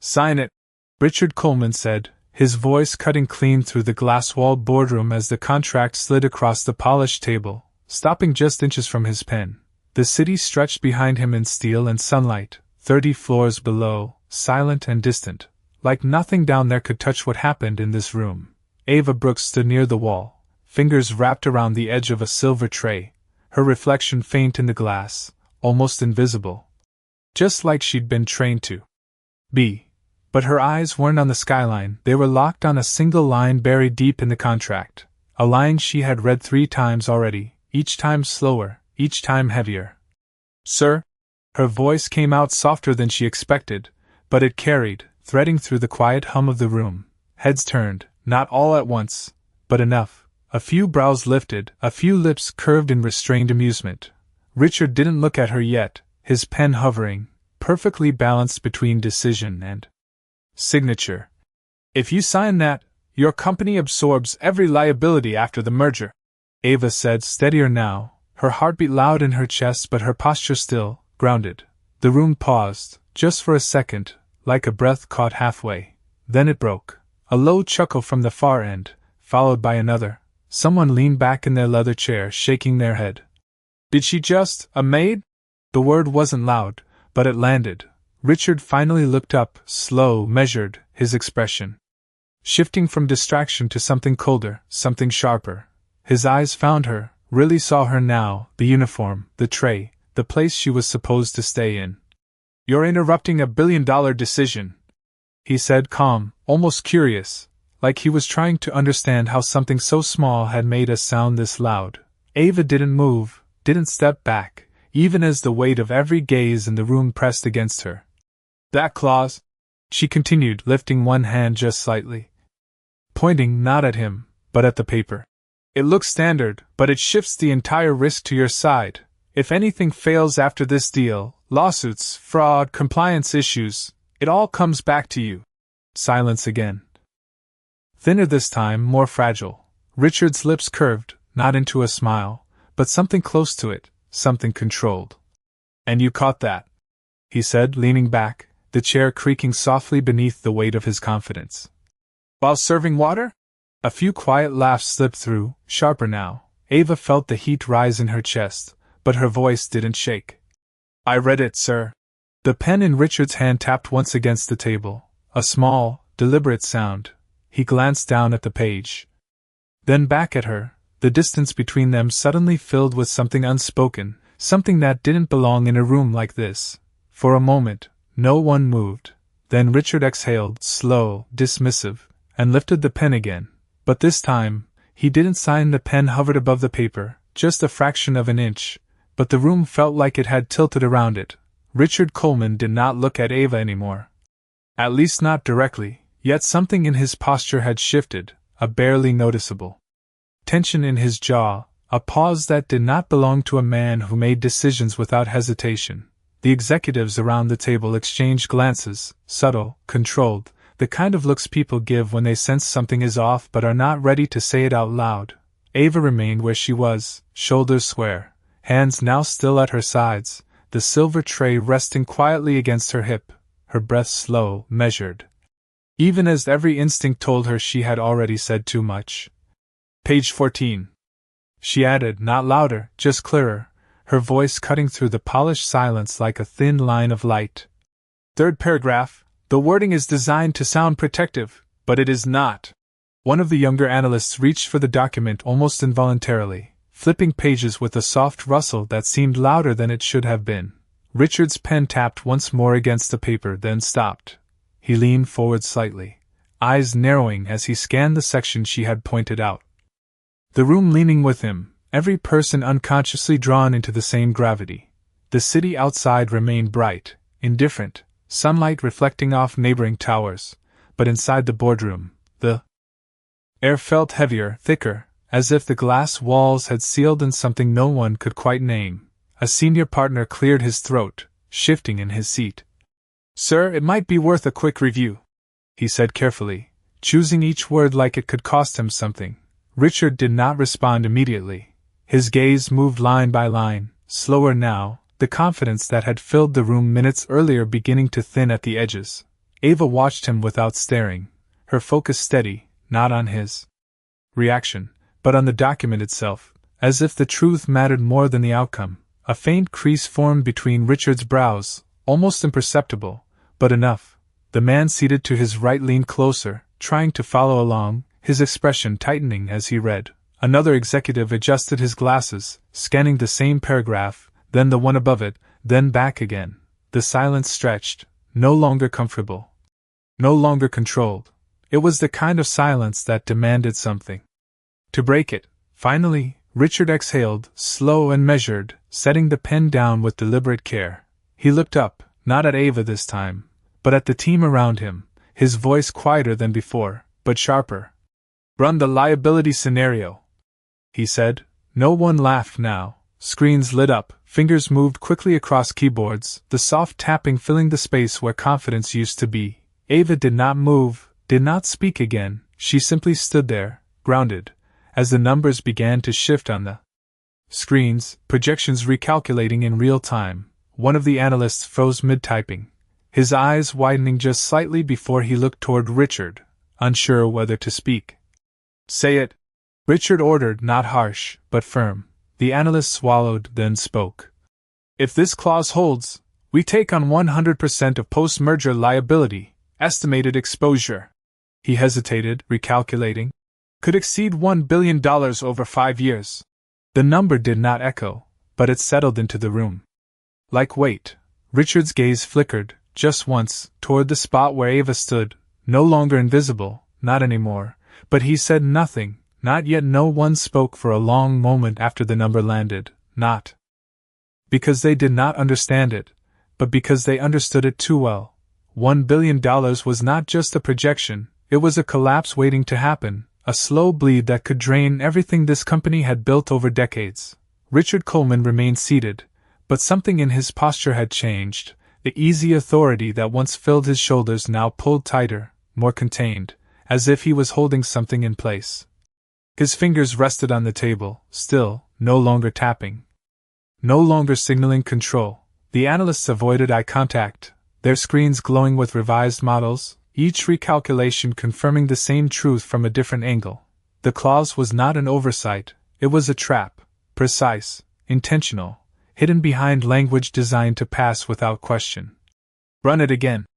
Sign it, Richard Coleman said, his voice cutting clean through the glass-walled boardroom as the contract slid across the polished table, stopping just inches from his pen. The city stretched behind him in steel and sunlight, 30 floors below, silent and distant, like nothing down there could touch what happened in this room. Ava Brooks stood near the wall, fingers wrapped around the edge of a silver tray, her reflection faint in the glass, almost invisible. Just like she'd been trained to be. But her eyes weren't on the skyline, they were locked on a single line buried deep in the contract, a line she had read 3 times already, each time slower, each time heavier. Sir? Her voice came out softer than she expected, but it carried, threading through the quiet hum of the room. Heads turned, not all at once, but enough. A few brows lifted, a few lips curved in restrained amusement. Richard didn't look at her yet, his pen hovering, perfectly balanced between decision and signature. If you sign that, your company absorbs every liability after the merger, Ava said, steadier now, her heartbeat loud in her chest but her posture still, grounded. The room paused, just for a second, like a breath caught halfway. Then it broke. A low chuckle from the far end, followed by another. Someone leaned back in their leather chair, shaking their head. Did she just, a maid? The word wasn't loud, but it landed. Richard finally looked up, slow, measured, his expression shifting from distraction to something colder, something sharper. His eyes found her, really saw her now, the uniform, the tray, the place she was supposed to stay in. You're interrupting a billion-dollar decision, he said, calm, almost curious, like he was trying to understand how something so small had made a sound this loud. Ava didn't move, didn't step back, even as the weight of every gaze in the room pressed against her. That clause, she continued, lifting one hand just slightly, pointing not at him, but at the paper. It looks standard, but it shifts the entire risk to your side. If anything fails after this deal, lawsuits, fraud, compliance issues, it all comes back to you. Silence again. Thinner this time, more fragile. Richard's lips curved, not into a smile, but something close to it, something controlled. And you caught that, he said, leaning back, the chair creaking softly beneath the weight of his confidence. While serving water? A few quiet laughs slipped through, sharper now. Ava felt the heat rise in her chest, but her voice didn't shake. I read it, sir. The pen in Richard's hand tapped once against the table, a small, deliberate sound. He glanced down at the page. Then back at her, the distance between them suddenly filled with something unspoken, something that didn't belong in a room like this. For a moment, no one moved. Then Richard exhaled, slow, dismissive, and lifted the pen again. But this time, he didn't sign. The pen hovered above the paper, just a fraction of an inch, but the room felt like it had tilted around it. Richard Coleman did not look at Ava anymore. At least not directly, yet something in his posture had shifted, a barely noticeable tension in his jaw, a pause that did not belong to a man who made decisions without hesitation. The executives around the table exchanged glances, subtle, controlled, the kind of looks people give when they sense something is off but are not ready to say it out loud. Ava remained where she was, shoulders square, hands now still at her sides, the silver tray resting quietly against her hip, her breath slow, measured. Even as every instinct told her she had already said too much. Page 14. She added, not louder, just clearer, her voice cutting through the polished silence like a thin line of light. Third paragraph. The wording is designed to sound protective, but it is not. One of the younger analysts reached for the document almost involuntarily, flipping pages with a soft rustle that seemed louder than it should have been. Richard's pen tapped once more against the paper, then stopped. He leaned forward slightly, eyes narrowing as he scanned the section she had pointed out. The room leaning with him, every person unconsciously drawn into the same gravity. The city outside remained bright, indifferent, sunlight reflecting off neighboring towers, but inside the boardroom, the air felt heavier, thicker, as if the glass walls had sealed in something no one could quite name. A senior partner cleared his throat, shifting in his seat. Sir, it might be worth a quick review, he said carefully, choosing each word like it could cost him something. Richard did not respond immediately. His gaze moved line by line, slower now, the confidence that had filled the room minutes earlier beginning to thin at the edges. Ava watched him without staring, her focus steady, not on his reaction, but on the document itself, as if the truth mattered more than the outcome. A faint crease formed between Richard's brows, almost imperceptible, but enough. The man seated to his right leaned closer, trying to follow along, his expression tightening as he read. Another executive adjusted his glasses, scanning the same paragraph, then the one above it, then back again. The silence stretched, no longer comfortable, no longer controlled. It was the kind of silence that demanded something. To break it, finally, Richard exhaled, slow and measured, setting the pen down with deliberate care. He looked up, not at Ava this time, but at the team around him, his voice quieter than before, but sharper. "Run the liability scenario," he said. No one laughed now. Screens lit up, fingers moved quickly across keyboards, the soft tapping filling the space where confidence used to be. Ava did not move, did not speak again, she simply stood there, grounded, as the numbers began to shift on the screens, projections recalculating in real time. One of the analysts froze mid-typing, his eyes widening just slightly before he looked toward Richard, unsure whether to speak. "Say it," Richard ordered, not harsh, but firm. The analyst swallowed, then spoke. "If this clause holds, we take on 100% of post-merger liability, estimated exposure." He hesitated, recalculating. "Could exceed $1 billion over 5 years. The number did not echo, but it settled into the room. Like weight. Richard's gaze flickered, just once, toward the spot where Ava stood, no longer invisible, not anymore, but he said nothing. Not yet. No one spoke for a long moment after the number landed, not because they did not understand it, but because they understood it too well. $1 billion was not just a projection, it was a collapse waiting to happen, a slow bleed that could drain everything this company had built over decades. Richard Coleman remained seated, but something in his posture had changed. The easy authority that once filled his shoulders now pulled tighter, more contained, as if he was holding something in place. His fingers rested on the table, still, no longer tapping, no longer signaling control. The analysts avoided eye contact, their screens glowing with revised models, each recalculation confirming the same truth from a different angle. The clause was not an oversight, it was a trap, precise, intentional, hidden behind language designed to pass without question. "Run it again,"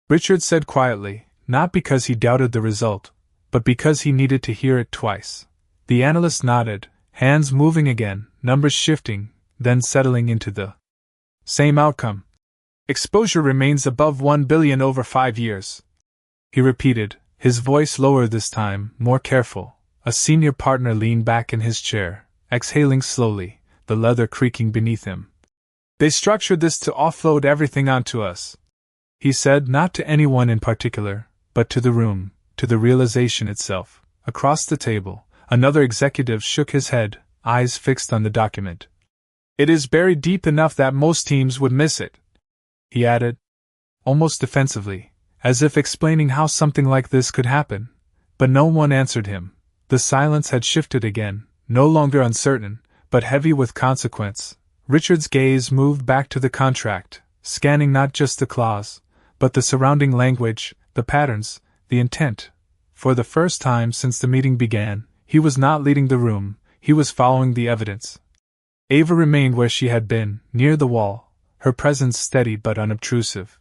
Richard said quietly, not because he doubted the result, but because he needed to hear it twice. The analyst nodded, hands moving again, numbers shifting, then settling into the same outcome. "Exposure remains above $1 billion over 5 years," he repeated, his voice lower this time, more careful. A senior partner leaned back in his chair, exhaling slowly, the leather creaking beneath him. "They structured this to offload everything onto us," he said, not to anyone in particular, but to the room, to the realization itself. Across the table, another executive shook his head, eyes fixed on the document. "It is buried deep enough that most teams would miss it," he added, almost defensively, as if explaining how something like this could happen. But no one answered him. The silence had shifted again, no longer uncertain, but heavy with consequence. Richard's gaze moved back to the contract, scanning not just the clause, but the surrounding language, the patterns, the intent. For the first time since the meeting began, he was not leading the room, he was following the evidence. Ava remained where she had been, near the wall, her presence steady but unobtrusive.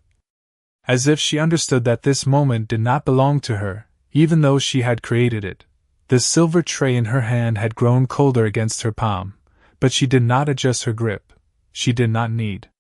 As if she understood that this moment did not belong to her, even though she had created it. The silver tray in her hand had grown colder against her palm, but she did not adjust her grip. She did not need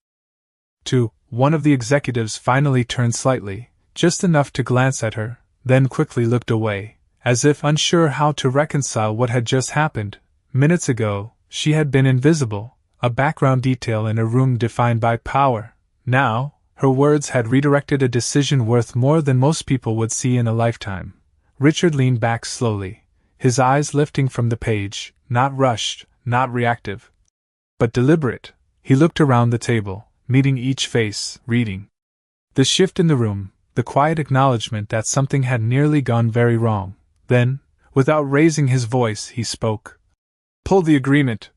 to. One of the executives finally turned slightly, just enough to glance at her, then quickly looked away, as if unsure how to reconcile what had just happened. Minutes ago, she had been invisible, a background detail in a room defined by power. Now, her words had redirected a decision worth more than most people would see in a lifetime. Richard leaned back slowly, his eyes lifting from the page, not rushed, not reactive, but deliberate. He looked around the table, meeting each face, reading the shift in the room, the quiet acknowledgement that something had nearly gone very wrong. Then, without raising his voice, he spoke. "Pull the agreement,"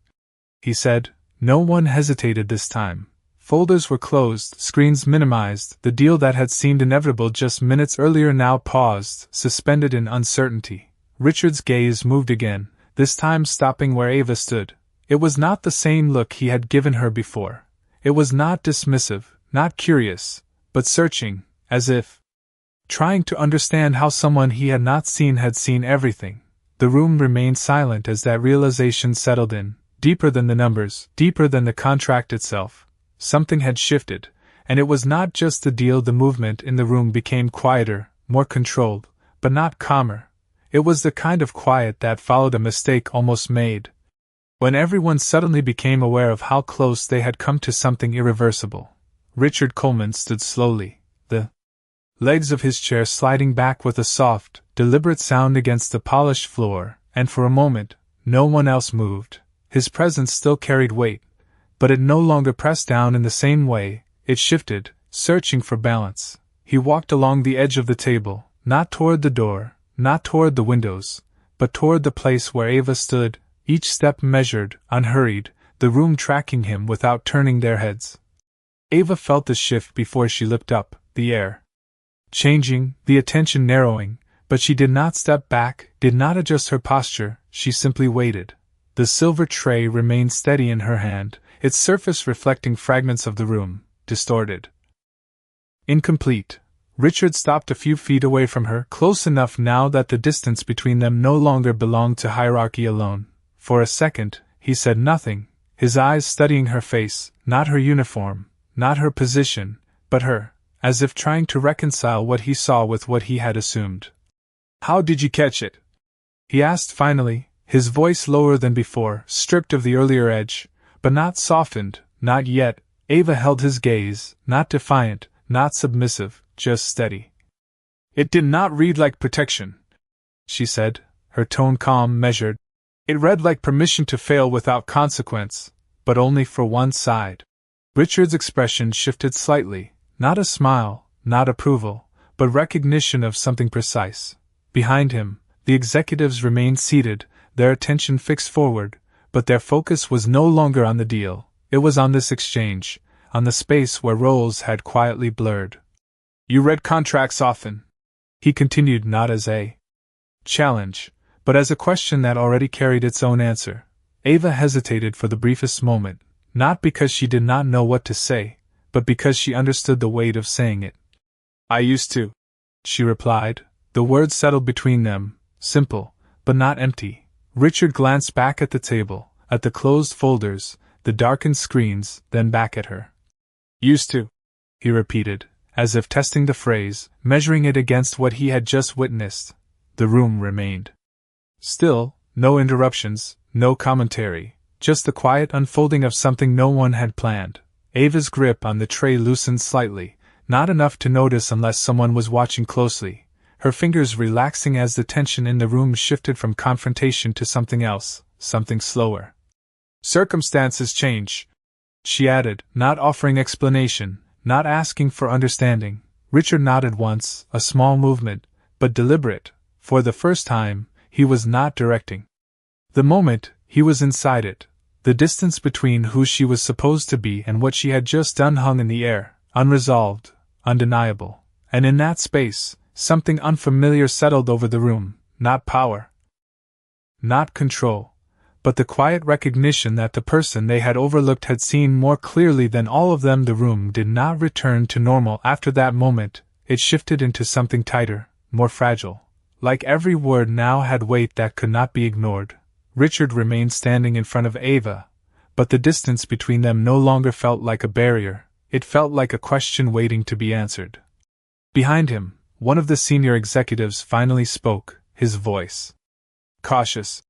he said. No one hesitated this time. Folders were closed, screens minimized, the deal that had seemed inevitable just minutes earlier now paused, suspended in uncertainty. Richard's gaze moved again, this time stopping where Ava stood. It was not the same look he had given her before. It was not dismissive, not curious, but searching, as if trying to understand how someone he had not seen had seen everything. The room remained silent as that realization settled in, deeper than the numbers, deeper than the contract itself. Something had shifted, and it was not just the deal. The movement in the room became quieter, more controlled, but not calmer. It was the kind of quiet that followed a mistake almost made, when everyone suddenly became aware of how close they had come to something irreversible. Richard Coleman stood slowly, the legs of his chair sliding back with a soft, deliberate sound against the polished floor, and for a moment, no one else moved. His presence still carried weight, but it no longer pressed down in the same way. It shifted, searching for balance. He walked along the edge of the table, not toward the door, not toward the windows, but toward the place where Ava stood, each step measured, unhurried, the room tracking him without turning their heads. Ava felt the shift before she looked up, the air changing, the attention narrowing, but she did not step back, did not adjust her posture, she simply waited. The silver tray remained steady in her hand, its surface reflecting fragments of the room, distorted, incomplete. Richard stopped a few feet away from her, close enough now that the distance between them no longer belonged to hierarchy alone. For a second, he said nothing, his eyes studying her face, not her uniform, not her position, but her, as if trying to reconcile what he saw with what he had assumed. "How did you catch it?" he asked finally, his voice lower than before, stripped of the earlier edge, but not softened, not yet. Ava held his gaze, not defiant, not submissive, just steady. "It did not read like protection," she said, her tone calm, measured. "It read like permission to fail without consequence, but only for one side." Richard's expression shifted slightly, not a smile, not approval, but recognition of something precise. Behind him, the executives remained seated, their attention fixed forward, but their focus was no longer on the deal, it was on this exchange, on the space where roles had quietly blurred. "You read contracts often," he continued, not as a challenge, but as a question that already carried its own answer. Ava hesitated for the briefest moment, not because she did not know what to say, but because she understood the weight of saying it. "I used to," she replied. The words settled between them, simple, but not empty. Richard glanced back at the table, at the closed folders, the darkened screens, then back at her. "Used to," he repeated, as if testing the phrase, measuring it against what he had just witnessed. The room remained still, no interruptions, no commentary, just the quiet unfolding of something no one had planned. Ava's grip on the tray loosened slightly, not enough to notice unless someone was watching closely, her fingers relaxing as the tension in the room shifted from confrontation to something else, something slower. "Circumstances change," she added, not offering explanation, not asking for understanding. Richard nodded once, a small movement, but deliberate. For the first time, he was not directing the moment, he was inside it. The distance between who she was supposed to be and what she had just done hung in the air, unresolved, undeniable. And in that space, something unfamiliar settled over the room, not power, not control, but the quiet recognition that the person they had overlooked had seen more clearly than all of them. The room did not return to normal after that moment, it shifted into something tighter, more fragile. Like every word now had weight that could not be ignored. Richard remained standing in front of Ava, but the distance between them no longer felt like a barrier, it felt like a question waiting to be answered. Behind him, one of the senior executives finally spoke, his voice cautious.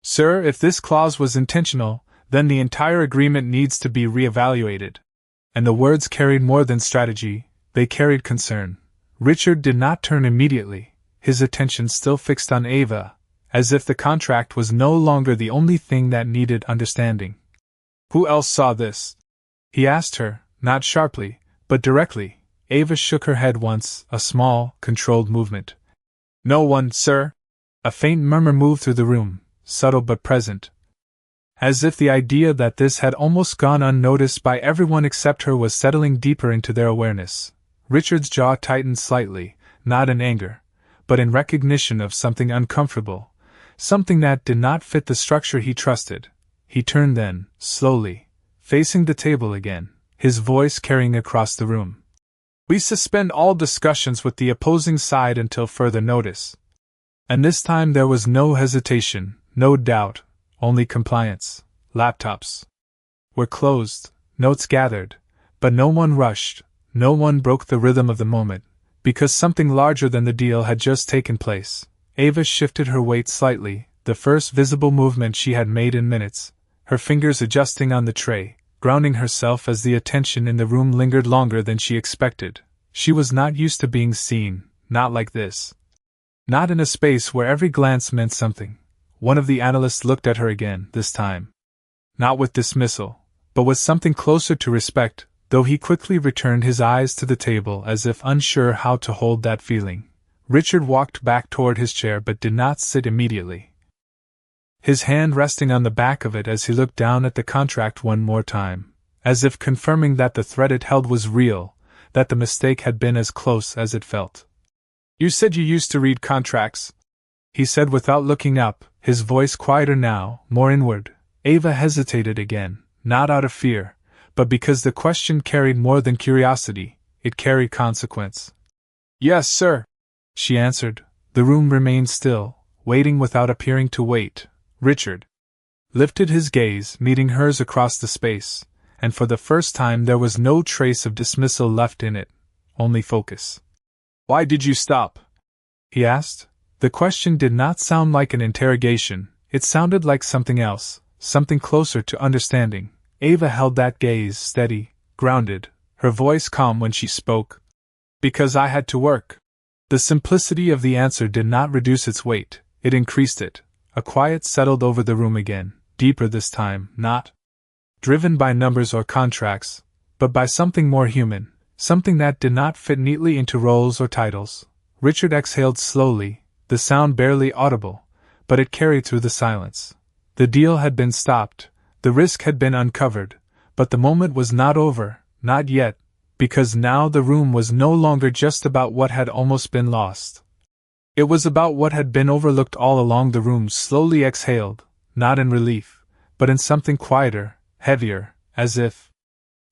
"Sir, if this clause was intentional, then the entire agreement needs to be reevaluated." And the words carried more than strategy, they carried concern. Richard did not turn immediately, his attention still fixed on Ava, as if the contract was no longer the only thing that needed understanding. "Who else saw this?" he asked her, not sharply, but directly. Ava shook her head once, a small, controlled movement. "No one, sir." A faint murmur moved through the room, subtle but present. As if the idea that this had almost gone unnoticed by everyone except her was settling deeper into their awareness, Richard's jaw tightened slightly, not in anger, but in recognition of something uncomfortable, something that did not fit the structure he trusted. He turned then, slowly, facing the table again, his voice carrying across the room. We suspend all discussions with the opposing side until further notice. And this time there was no hesitation, no doubt, only compliance. Laptops were closed, notes gathered, but no one rushed, no one broke the rhythm of the moment, because something larger than the deal had just taken place. Ava shifted her weight slightly, the first visible movement she had made in minutes, her fingers adjusting on the tray, grounding herself as the attention in the room lingered longer than she expected. She was not used to being seen, not like this. Not in a space where every glance meant something. One of the analysts looked at her again, this time. Not with dismissal, but with something closer to respect, though he quickly returned his eyes to the table as if unsure how to hold that feeling. Richard walked back toward his chair but did not sit immediately, his hand resting on the back of it as he looked down at the contract one more time, as if confirming that the threat it held was real, that the mistake had been as close as it felt. You said you used to read contracts, he said without looking up, his voice quieter now, more inward. Ava hesitated again, not out of fear, but because the question carried more than curiosity, it carried consequence. Yes, sir, she answered. The room remained still, waiting without appearing to wait. Richard lifted his gaze, meeting hers across the space, and for the first time there was no trace of dismissal left in it, only focus. Why did you stop? He asked. The question did not sound like an interrogation, it sounded like something else, something closer to understanding. Ava held that gaze steady, grounded, her voice calm when she spoke. Because I had to work. The simplicity of the answer did not reduce its weight, it increased it. A quiet settled over the room again, deeper this time, not driven by numbers or contracts, but by something more human, something that did not fit neatly into roles or titles. Richard exhaled slowly, the sound barely audible, but it carried through the silence. The deal had been stopped, the risk had been uncovered, but the moment was not over, not yet, because now the room was no longer just about what had almost been lost. It was about what had been overlooked all along. The room slowly exhaled, not in relief, but in something quieter, heavier, as if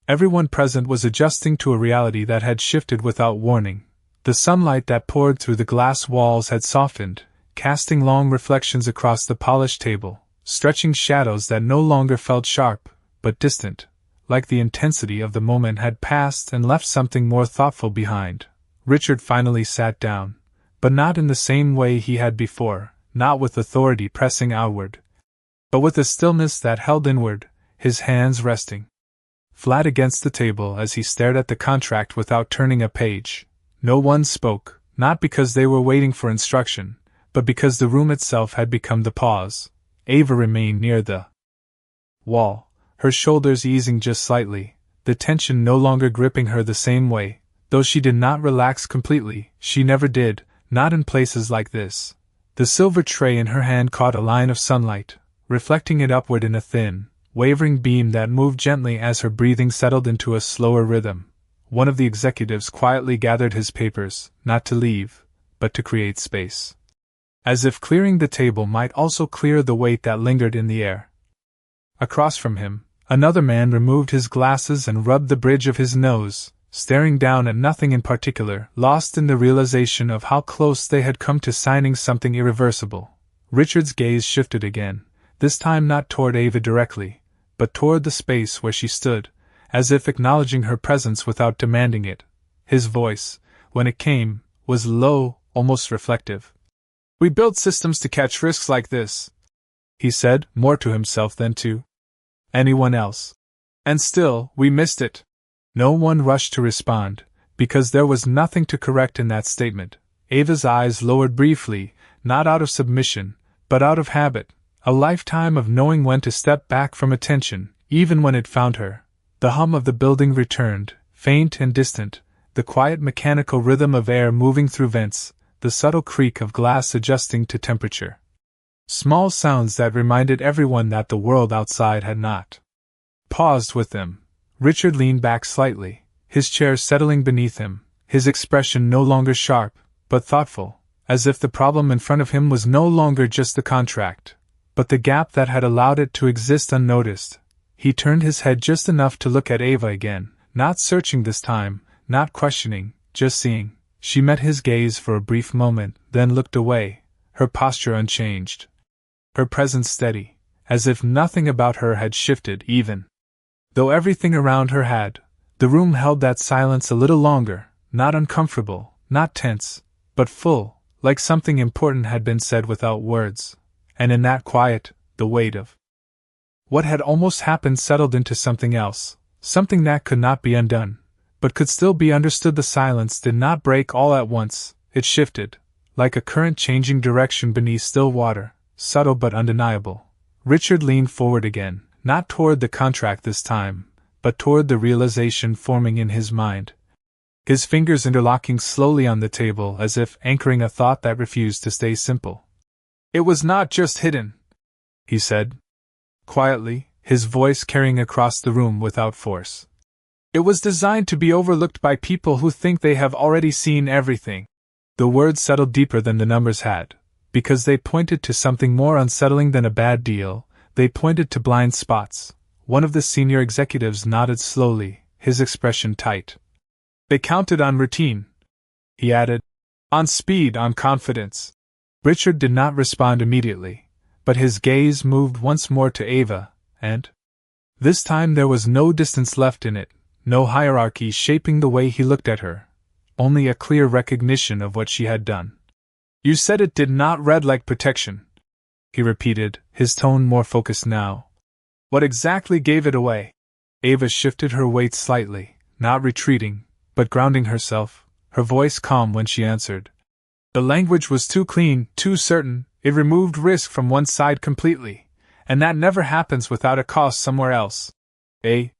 everyone present was adjusting to a reality that had shifted without warning. The sunlight that poured through the glass walls had softened, casting long reflections across the polished table, stretching shadows that no longer felt sharp, but distant, like the intensity of the moment had passed and left something more thoughtful behind. Richard finally sat down, but not in the same way he had before, not with authority pressing outward, but with a stillness that held inward, his hands resting flat against the table as he stared at the contract without turning a page. No one spoke, not because they were waiting for instruction, but because the room itself had become the pause. Ava remained near the wall, her shoulders easing just slightly, the tension no longer gripping her the same way, though she did not relax completely. She never did, not in places like this. The silver tray in her hand caught a line of sunlight, reflecting it upward in a thin, wavering beam that moved gently as her breathing settled into a slower rhythm. One of the executives quietly gathered his papers, not to leave, but to create space. As if clearing the table might also clear the weight that lingered in the air. Across from him, another man removed his glasses and rubbed the bridge of his nose, staring down at nothing in particular, lost in the realization of how close they had come to signing something irreversible. Richard's gaze shifted again, this time not toward Ava directly, but toward the space where she stood, as if acknowledging her presence without demanding it. His voice, when it came, was low, almost reflective. We build systems to catch risks like this, he said, more to himself than to anyone else. And still, we missed it. No one rushed to respond, because there was nothing to correct in that statement. Ava's eyes lowered briefly, not out of submission, but out of habit, a lifetime of knowing when to step back from attention, even when it found her. The hum of the building returned, faint and distant, the quiet mechanical rhythm of air moving through vents, the subtle creak of glass adjusting to temperature. Small sounds that reminded everyone that the world outside had not paused with them. Richard leaned back slightly, his chair settling beneath him, his expression no longer sharp, but thoughtful, as if the problem in front of him was no longer just the contract, but the gap that had allowed it to exist unnoticed. He turned his head just enough to look at Ava again, not searching this time, not questioning, just seeing. She met his gaze for a brief moment, then looked away, her posture unchanged, her presence steady, as if nothing about her had shifted even though everything around her had. The room held that silence a little longer, not uncomfortable, not tense, but full, like something important had been said without words, and in that quiet, the weight of what had almost happened settled into something else, something that could not be undone, but could still be understood. The silence did not break all at once, it shifted, like a current changing direction beneath still water, subtle but undeniable. Richard leaned forward again, not toward the contract this time, but toward the realization forming in his mind. His fingers interlocking slowly on the table as if anchoring a thought that refused to stay simple. It was not just hidden, he said, quietly, his voice carrying across the room without force. It was designed to be overlooked by people who think they have already seen everything. The words settled deeper than the numbers had, because they pointed to something more unsettling than a bad deal. They pointed to blind spots. One of the senior executives nodded slowly, his expression tight. They counted on routine, he added. On speed, on confidence. Richard did not respond immediately, but his gaze moved once more to Ava, and this time there was no distance left in it, no hierarchy shaping the way he looked at her, only a clear recognition of what she had done. You said it did not read like protection, he repeated, his tone more focused now. What exactly gave it away? Ava shifted her weight slightly, not retreating, but grounding herself, her voice calm when she answered. The language was too clean, too certain, it removed risk from one side completely, and that never happens without a cost somewhere else. A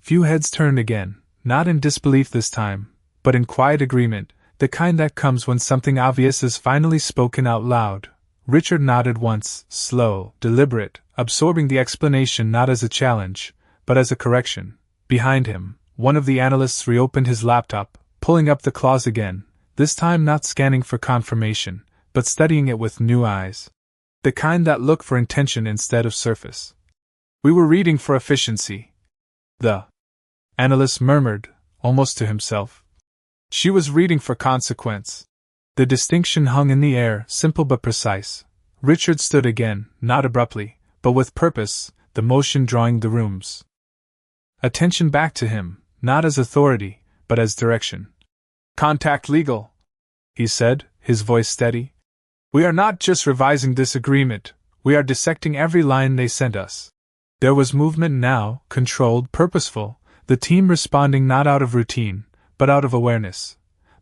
few heads turned again, not in disbelief this time, but in quiet agreement, the kind that comes when something obvious is finally spoken out loud. Richard nodded once, slow, deliberate, absorbing the explanation not as a challenge, but as a correction. Behind him, one of the analysts reopened his laptop, pulling up the clause again, this time not scanning for confirmation, but studying it with new eyes. The kind that look for intention instead of surface. We were reading for efficiency, the analyst murmured, almost to himself. She was reading for consequence. The distinction hung in the air, simple but precise. Richard stood again, not abruptly, but with purpose, the motion drawing the room's attention back to him, not as authority, but as direction. Contact legal, he said, his voice steady. We are not just revising this agreement, we are dissecting every line they sent us. There was movement now, controlled, purposeful, the team responding not out of routine, but out of awareness.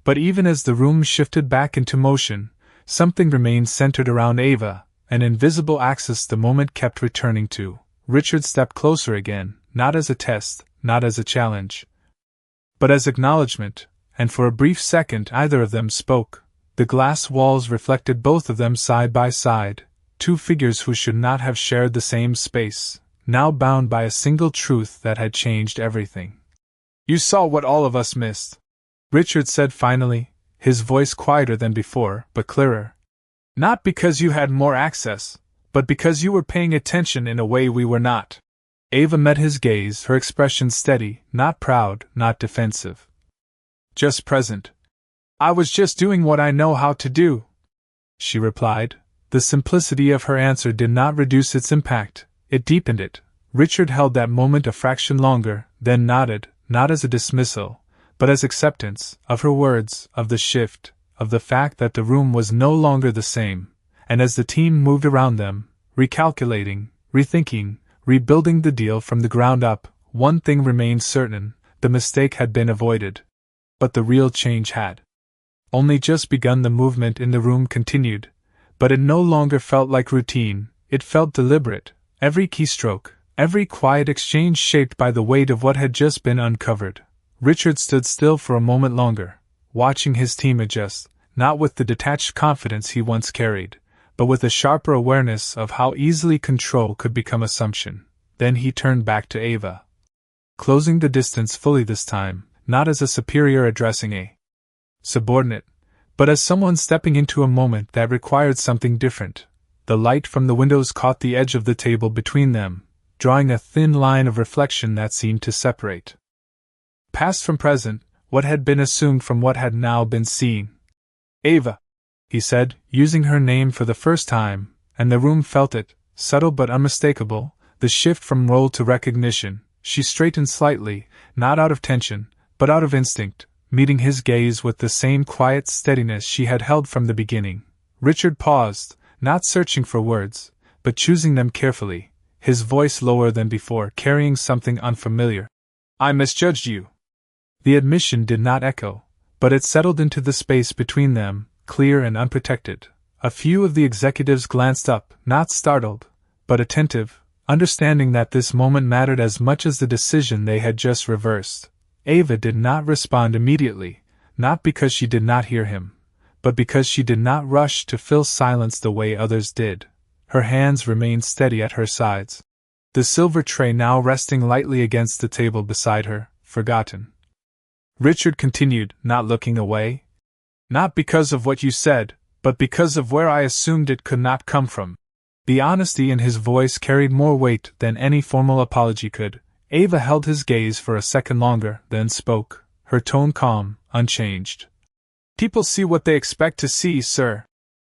But even as the room shifted back into motion, something remained centered around Ava, an invisible axis the moment kept returning to. Richard stepped closer again, not as a test, not as a challenge, but as acknowledgement, and for a brief second either of them spoke. The glass walls reflected both of them side by side, two figures who should not have shared the same space, now bound by a single truth that had changed everything. You saw what all of us missed, Richard said finally, his voice quieter than before, but clearer. Not because you had more access, but because you were paying attention in a way we were not. Ava met his gaze, her expression steady, not proud, not defensive. Just present. I was just doing what I know how to do, she replied. The simplicity of her answer did not reduce its impact, it deepened it. Richard held that moment a fraction longer, then nodded, not as a dismissal, but as acceptance of her words, of the shift, of the fact that the room was no longer the same, and as the team moved around them, recalculating, rethinking, rebuilding the deal from the ground up, one thing remained certain, the mistake had been avoided. But the real change had only just begun. The movement in the room continued, but it no longer felt like routine, it felt deliberate, every keystroke, every quiet exchange shaped by the weight of what had just been uncovered. Richard stood still for a moment longer, watching his team adjust, not with the detached confidence he once carried, but with a sharper awareness of how easily control could become assumption. Then he turned back to Ava, closing the distance fully this time, not as a superior addressing a subordinate, but as someone stepping into a moment that required something different. The light from the windows caught the edge of the table between them, drawing a thin line of reflection that seemed to separate past from present, what had been assumed from what had now been seen. "Ava," he said, using her name for the first time, and the room felt it, subtle but unmistakable, the shift from role to recognition. She straightened slightly, not out of tension, but out of instinct, meeting his gaze with the same quiet steadiness she had held from the beginning. Richard paused, not searching for words, but choosing them carefully, his voice lower than before, carrying something unfamiliar. "I misjudged you." The admission did not echo, but it settled into the space between them, clear and unprotected. A few of the executives glanced up, not startled, but attentive, understanding that this moment mattered as much as the decision they had just reversed. Ava did not respond immediately, not because she did not hear him, but because she did not rush to fill silence the way others did. Her hands remained steady at her sides, the silver tray now resting lightly against the table beside her, forgotten. Richard continued, not looking away. "Not because of what you said, but because of where I assumed it could not come from." The honesty in his voice carried more weight than any formal apology could. Ava held his gaze for a second longer, then spoke, her tone calm, unchanged. "People see what they expect to see, sir."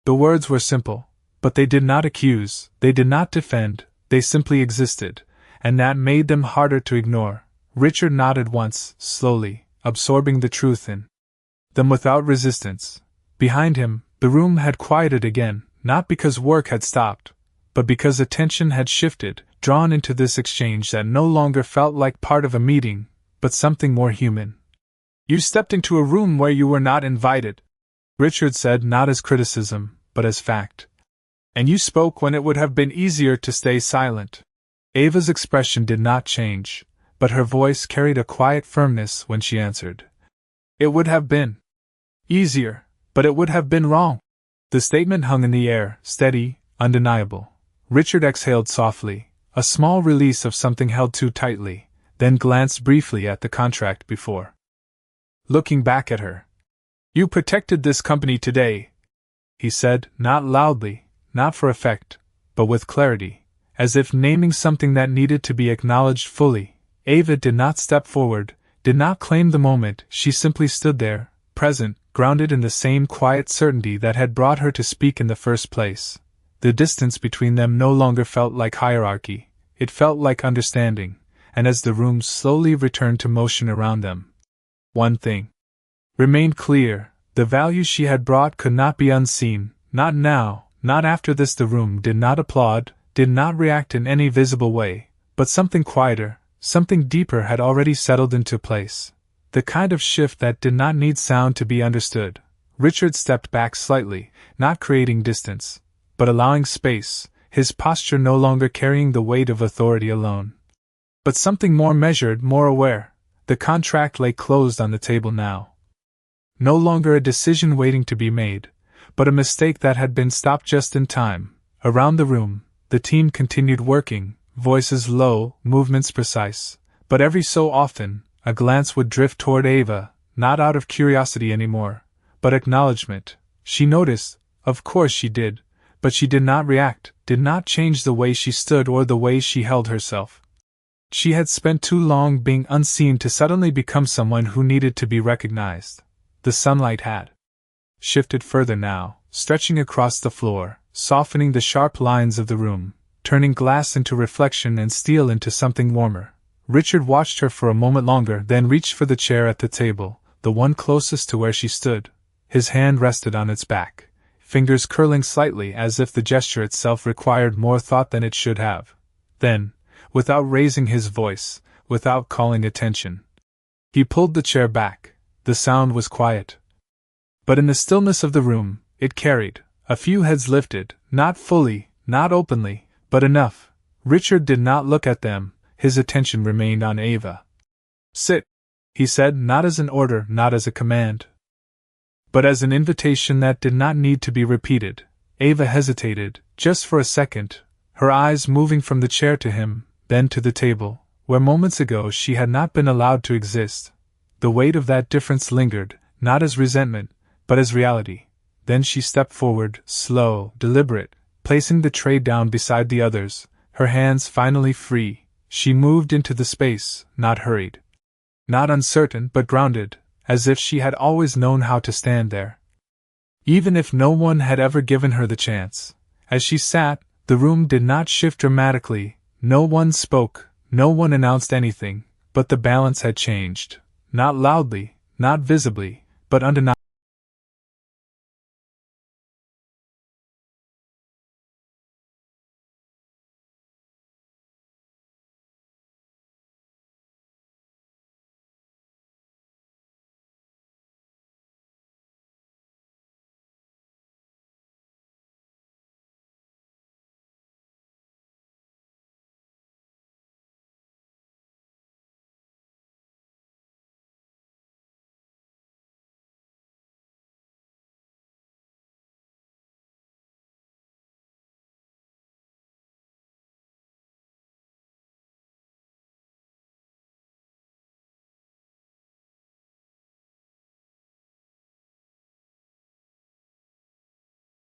The words were simple, but they did not accuse, they did not defend, they simply existed, and that made them harder to ignore. Richard nodded once, slowly, absorbing the truth in them without resistance. Behind him, the room had quieted again, not because work had stopped, but because attention had shifted, drawn into this exchange that no longer felt like part of a meeting, but something more human. "You stepped into a room where you were not invited," Richard said, not as criticism, but as fact. "And you spoke when it would have been easier to stay silent." Ava's expression did not change, but her voice carried a quiet firmness when she answered. "It would have been easier, but it would have been wrong." The statement hung in the air, steady, undeniable. Richard exhaled softly, a small release of something held too tightly, then glanced briefly at the contract before looking back at her. "You protected this company today," he said, not loudly, not for effect, but with clarity, as if naming something that needed to be acknowledged fully. Ava did not step forward, did not claim the moment, she simply stood there, present, grounded in the same quiet certainty that had brought her to speak in the first place. The distance between them no longer felt like hierarchy, it felt like understanding, and as the room slowly returned to motion around them, one thing remained clear: the value she had brought could not be unseen, not now, not after this. The room did not applaud, did not react in any visible way, but something quieter, something deeper had already settled into place. The kind of shift that did not need sound to be understood. Richard stepped back slightly, not creating distance, but allowing space, his posture no longer carrying the weight of authority alone, but something more measured, more aware. The contract lay closed on the table now. No longer a decision waiting to be made, but a mistake that had been stopped just in time. Around the room, the team continued working, voices low, movements precise, but every so often, a glance would drift toward Ava, not out of curiosity anymore, but acknowledgement. She noticed, of course she did, but she did not react, did not change the way she stood or the way she held herself. She had spent too long being unseen to suddenly become someone who needed to be recognized. The sunlight had shifted further now, stretching across the floor, softening the sharp lines of the room, turning glass into reflection and steel into something warmer. Richard watched her for a moment longer, then reached for the chair at the table, the one closest to where she stood. His hand rested on its back, fingers curling slightly as if the gesture itself required more thought than it should have. Then, without raising his voice, without calling attention, he pulled the chair back. The sound was quiet, but in the stillness of the room, it carried. A few heads lifted, not fully, not openly, but enough. Richard did not look at them, his attention remained on Ava. "Sit," he said, not as an order, not as a command, but as an invitation that did not need to be repeated. Ava hesitated, just for a second, her eyes moving from the chair to him, then to the table, where moments ago she had not been allowed to exist. The weight of that difference lingered, not as resentment, but as reality. Then she stepped forward, slow, deliberate, placing the tray down beside the others, her hands finally free. She moved into the space, not hurried, not uncertain but grounded, as if she had always known how to stand there. Even if no one had ever given her the chance. As she sat, the room did not shift dramatically, no one spoke, no one announced anything, but the balance had changed. Not loudly, not visibly, but undeniably.